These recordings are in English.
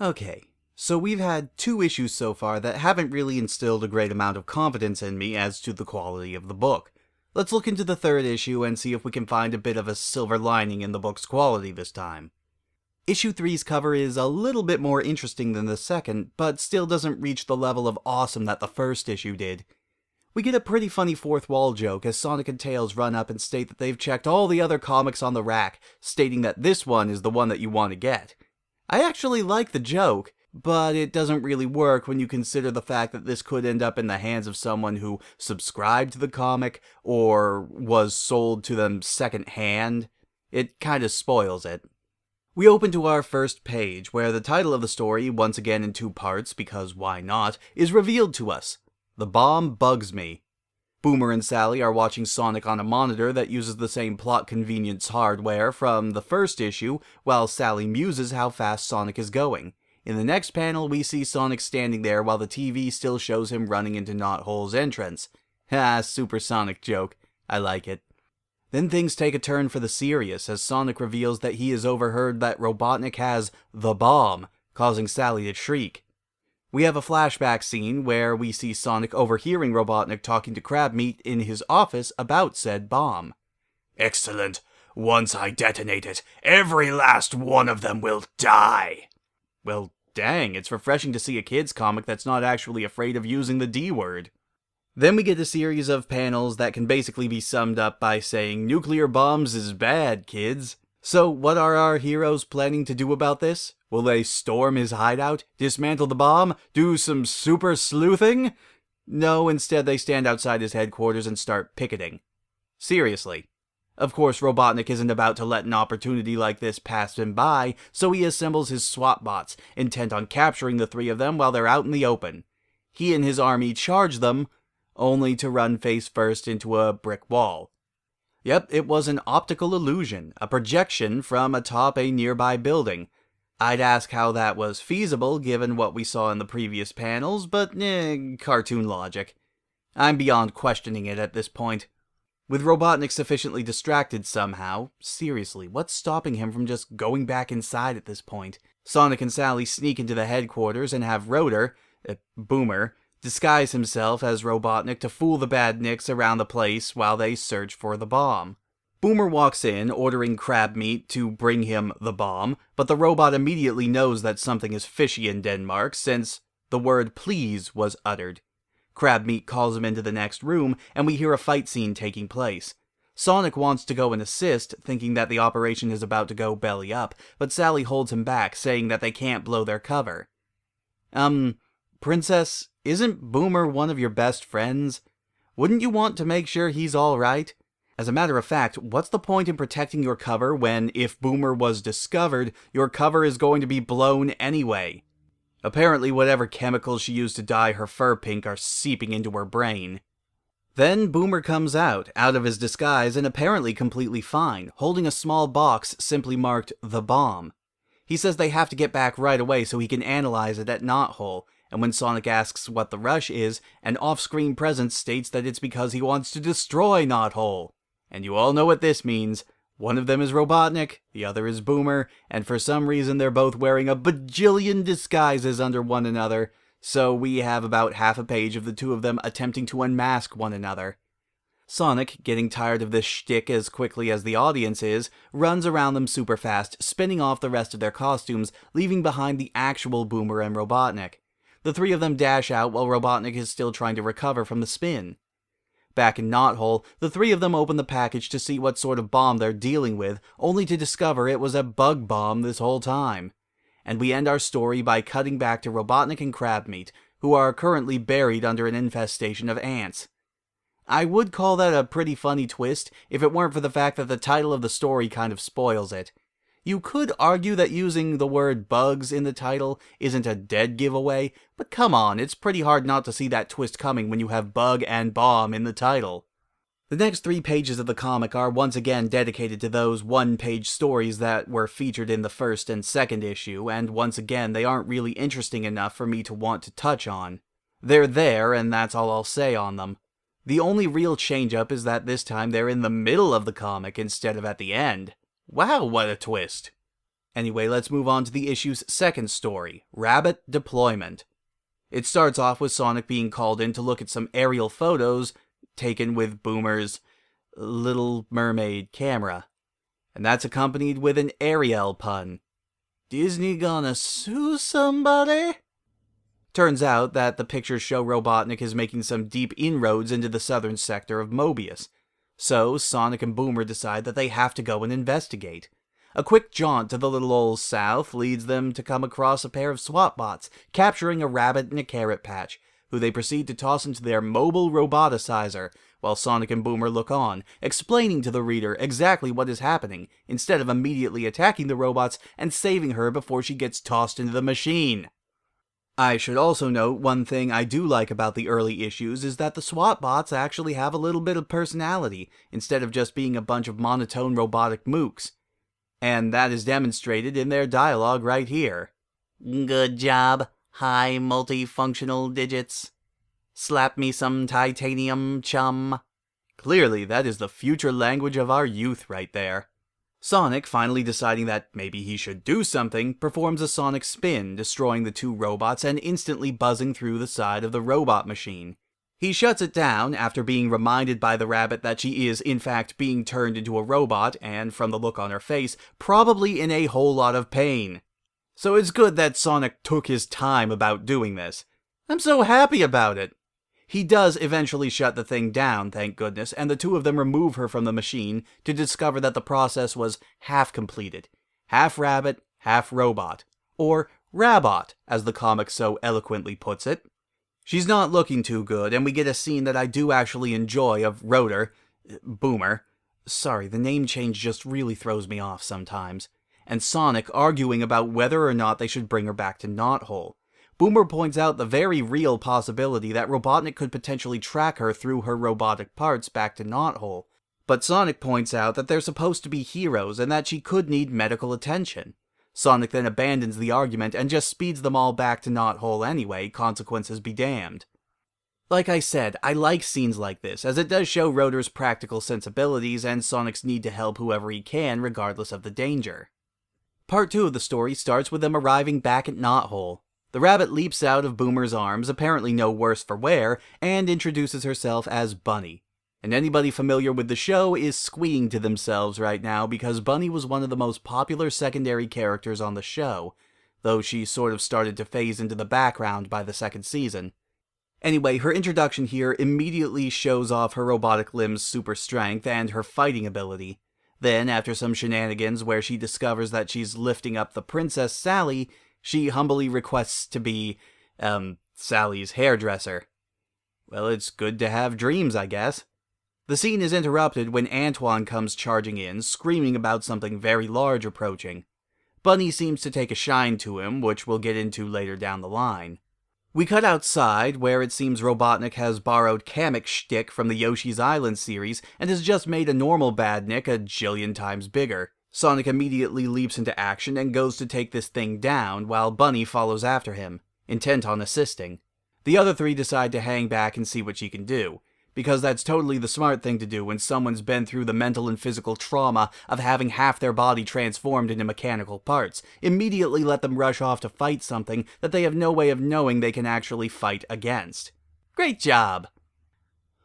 Okay, so we've had 2 issues so far that haven't really instilled a great amount of confidence in me as to the quality of the book. Let's look into the 3rd issue and see if we can find a bit of a silver lining in the book's quality this time. Issue 3's cover is a little bit more interesting than the 2nd, but still doesn't reach the level of awesome that the 1st issue did. We get a pretty funny fourth wall joke as Sonic and Tails run up and state that they've checked all the other comics on the rack, stating that this one is the one that you want to get. I actually like the joke, but it doesn't really work when you consider the fact that this could end up in the hands of someone who subscribed to the comic or was sold to them secondhand. It kinda spoils it. We open to our first page, where the title of the story, once again in 2 parts, because why not, is revealed to us. The Bomb Bugs Me. Boomer and Sally are watching Sonic on a monitor that uses the same plot convenience hardware from the 1st issue, while Sally muses how fast Sonic is going. In the next panel, we see Sonic standing there while the TV still shows him running into Knothole's entrance. Supersonic joke. I like it. Then things take a turn for the serious as Sonic reveals that he has overheard that Robotnik has the bomb, causing Sally to shriek. We have a flashback scene where we see Sonic overhearing Robotnik talking to Crabmeat in his office about said bomb. Excellent. Once I detonate it, every last one of them will die. Well, dang, it's refreshing to see a kid's comic that's not actually afraid of using the D word. Then we get a series of panels that can basically be summed up by saying, nuclear bombs is bad, kids. So what are our heroes planning to do about this? Will they storm his hideout, dismantle the bomb, do some super sleuthing? No, instead they stand outside his headquarters and start picketing. Seriously. Of course, Robotnik isn't about to let an opportunity like this pass him by, so he assembles his SWAT bots, intent on capturing the 3 of them while they're out in the open. He and his army charge them, only to run face first into a brick wall. Yep, it was an optical illusion, a projection from atop a nearby building. I'd ask how that was feasible given what we saw in the previous panels, but cartoon logic. I'm beyond questioning it at this point. With Robotnik sufficiently distracted somehow, seriously, what's stopping him from just going back inside at this point? Sonic and Sally sneak into the headquarters and have Boomer, disguise himself as Robotnik to fool the badniks around the place while they search for the bomb. Boomer walks in, ordering Crabmeat to bring him the bomb, but the robot immediately knows that something is fishy in Denmark since the word please was uttered. Crabmeat calls him into the next room, and we hear a fight scene taking place. Sonic wants to go and assist, thinking that the operation is about to go belly up, but Sally holds him back, saying that they can't blow their cover. Princess, isn't Boomer one of your best friends? Wouldn't you want to make sure he's alright? As a matter of fact, what's the point in protecting your cover when, if Boomer was discovered, your cover is going to be blown anyway? Apparently whatever chemicals she used to dye her fur pink are seeping into her brain. Then Boomer comes out of his disguise and apparently completely fine, holding a small box simply marked the bomb. He says they have to get back right away so he can analyze it at Knothole, and when Sonic asks what the rush is, an off-screen presence states that it's because he wants to destroy Knothole. And you all know what this means. One of them is Robotnik, the other is Boomer, and for some reason they're both wearing a bajillion disguises under one another, so we have about half a page of the 2 of them attempting to unmask one another. Sonic, getting tired of this shtick as quickly as the audience is, runs around them super fast, spinning off the rest of their costumes, leaving behind the actual Boomer and Robotnik. The 3 of them dash out while Robotnik is still trying to recover from the spin. Back in Knothole, the 3 of them open the package to see what sort of bomb they're dealing with, only to discover it was a bug bomb this whole time. And we end our story by cutting back to Robotnik and Crabmeat, who are currently buried under an infestation of ants. I would call that a pretty funny twist if it weren't for the fact that the title of the story kind of spoils it. You could argue that using the word bugs in the title isn't a dead giveaway, but come on, it's pretty hard not to see that twist coming when you have bug and bomb in the title. The next 3 pages of the comic are once again dedicated to those one-page stories that were featured in the 1st and 2nd issue, and once again they aren't really interesting enough for me to want to touch on. They're there, and that's all I'll say on them. The only real change-up is that this time they're in the middle of the comic instead of at the end. Wow, what a twist! Anyway, let's move on to the issue's second story, Rabbot Deployment. It starts off with Sonic being called in to look at some aerial photos taken with Boomer's Little Mermaid camera. And that's accompanied with an Ariel pun. Disney gonna sue somebody? Turns out that the pictures show Robotnik is making some deep inroads into the southern sector of Mobius. So Sonic and Boomer decide that they have to go and investigate. A quick jaunt to the little old south leads them to come across a pair of SWAT bots, capturing a rabbit and a carrot patch, who they proceed to toss into their mobile roboticizer, while Sonic and Boomer look on, explaining to the reader exactly what is happening, instead of immediately attacking the robots and saving her before she gets tossed into the machine. I should also note one thing I do like about the early issues is that the SWAT bots actually have a little bit of personality, instead of just being a bunch of monotone robotic mooks. And that is demonstrated in their dialogue right here. Good job, high multifunctional digits. Slap me some titanium, chum. Clearly, that is the future language of our youth right there. Sonic, finally deciding that maybe he should do something, performs a sonic spin, destroying the two robots and instantly buzzing through the side of the robot machine. He shuts it down after being reminded by the rabbit that she is, in fact, being turned into a robot and, from the look on her face, probably in a whole lot of pain. So it's good that Sonic took his time about doing this. I'm so happy about it. He does eventually shut the thing down, thank goodness, and the two of them remove her from the machine to discover that the process was half completed. Half rabbit, half robot. Or Rabbot, as the comic so eloquently puts it. She's not looking too good, and we get a scene that I do actually enjoy of Boomer. Sorry, the name change just really throws me off sometimes. And Sonic arguing about whether or not they should bring her back to Knothole. Boomer points out the very real possibility that Robotnik could potentially track her through her robotic parts back to Knothole. But Sonic points out that they're supposed to be heroes and that she could need medical attention. Sonic then abandons the argument and just speeds them all back to Knothole anyway, consequences be damned. Like I said, I like scenes like this, as it does show Rotor's practical sensibilities and Sonic's need to help whoever he can regardless of the danger. Part 2 of the story starts with them arriving back at Knothole. The rabbit leaps out of Boomer's arms, apparently no worse for wear, and introduces herself as Bunny. And anybody familiar with the show is squeeing to themselves right now because Bunny was one of the most popular secondary characters on the show, though she sort of started to phase into the background by the second season. Anyway, her introduction here immediately shows off her robotic limbs' super strength and her fighting ability. Then, after some shenanigans where she discovers that she's lifting up the Princess Sally, she humbly requests to be, Sally's hairdresser. Well, it's good to have dreams, I guess. The scene is interrupted when Antoine comes charging in, screaming about something very large approaching. Bunny seems to take a shine to him, which we'll get into later down the line. We cut outside, where it seems Robotnik has borrowed Kamek's shtick from the Yoshi's Island series and has just made a normal Badnik a jillion times bigger. Sonic immediately leaps into action and goes to take this thing down, while Bunny follows after him, intent on assisting. The other three decide to hang back and see what she can do, because that's totally the smart thing to do when someone's been through the mental and physical trauma of having half their body transformed into mechanical parts. Immediately let them rush off to fight something that they have no way of knowing they can actually fight against. Great job!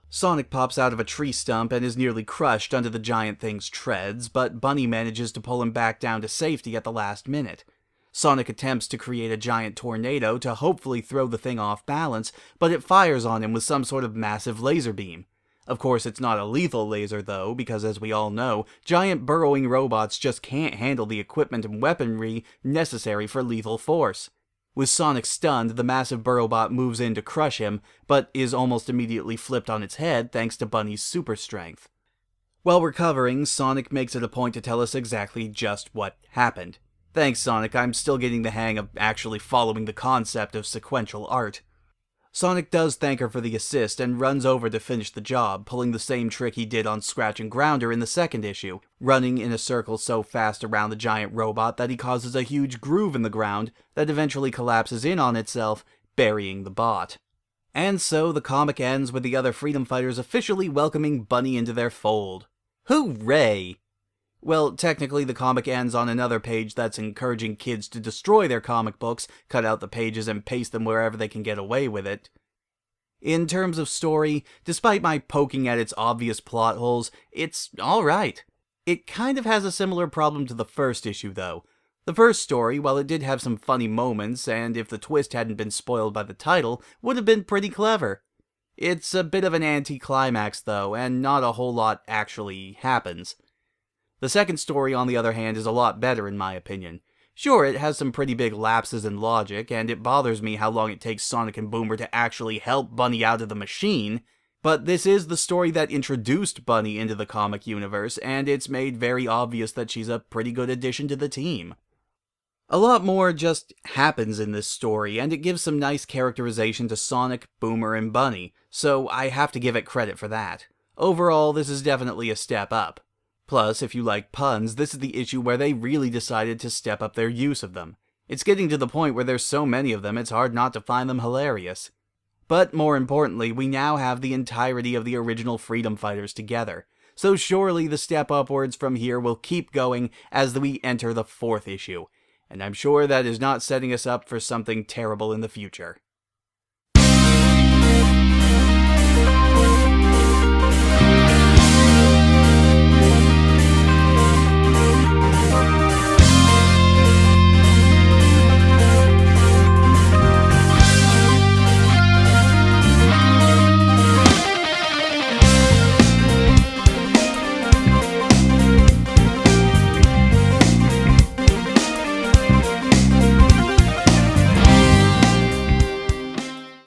Sonic pops out of a tree stump and is nearly crushed under the giant thing's treads, but Bunny manages to pull him back down to safety at the last minute. Sonic attempts to create a giant tornado to hopefully throw the thing off balance, but it fires on him with some sort of massive laser beam. Of course, it's not a lethal laser though, because as we all know, giant burrowing robots just can't handle the equipment and weaponry necessary for lethal force. With Sonic stunned, the massive Burrowbot moves in to crush him, but is almost immediately flipped on its head thanks to Bunny's super strength. While recovering, Sonic makes it a point to tell us exactly just what happened. Thanks, Sonic, I'm still getting the hang of actually following the concept of sequential art. Sonic does thank her for the assist and runs over to finish the job, pulling the same trick he did on Scratch and Grounder in the second issue, running in a circle so fast around the giant robot that he causes a huge groove in the ground that eventually collapses in on itself, burying the bot. And so the comic ends with the other freedom fighters officially welcoming Bunny into their fold. Hooray! Well, technically the comic ends on another page that's encouraging kids to destroy their comic books, cut out the pages and paste them wherever they can get away with it. In terms of story, despite my poking at its obvious plot holes, it's alright. It kind of has a similar problem to the first issue, though. The first story, while it did have some funny moments, and if the twist hadn't been spoiled by the title, would have been pretty clever. It's a bit of an anticlimax, though, and not a whole lot actually happens. The second story, on the other hand, is a lot better in my opinion. Sure, it has some pretty big lapses in logic, and it bothers me how long it takes Sonic and Boomer to actually help Bunny out of the machine, but this is the story that introduced Bunny into the comic universe, and it's made very obvious that she's a pretty good addition to the team. A lot more just happens in this story, and it gives some nice characterization to Sonic, Boomer, and Bunny, so I have to give it credit for that. Overall, this is definitely a step up. Plus, if you like puns, this is the issue where they really decided to step up their use of them. It's getting to the point where there's so many of them, it's hard not to find them hilarious. But more importantly, we now have the entirety of the original Freedom Fighters together. So surely the step upwards from here will keep going as we enter the 4th issue. And I'm sure that is not setting us up for something terrible in the future.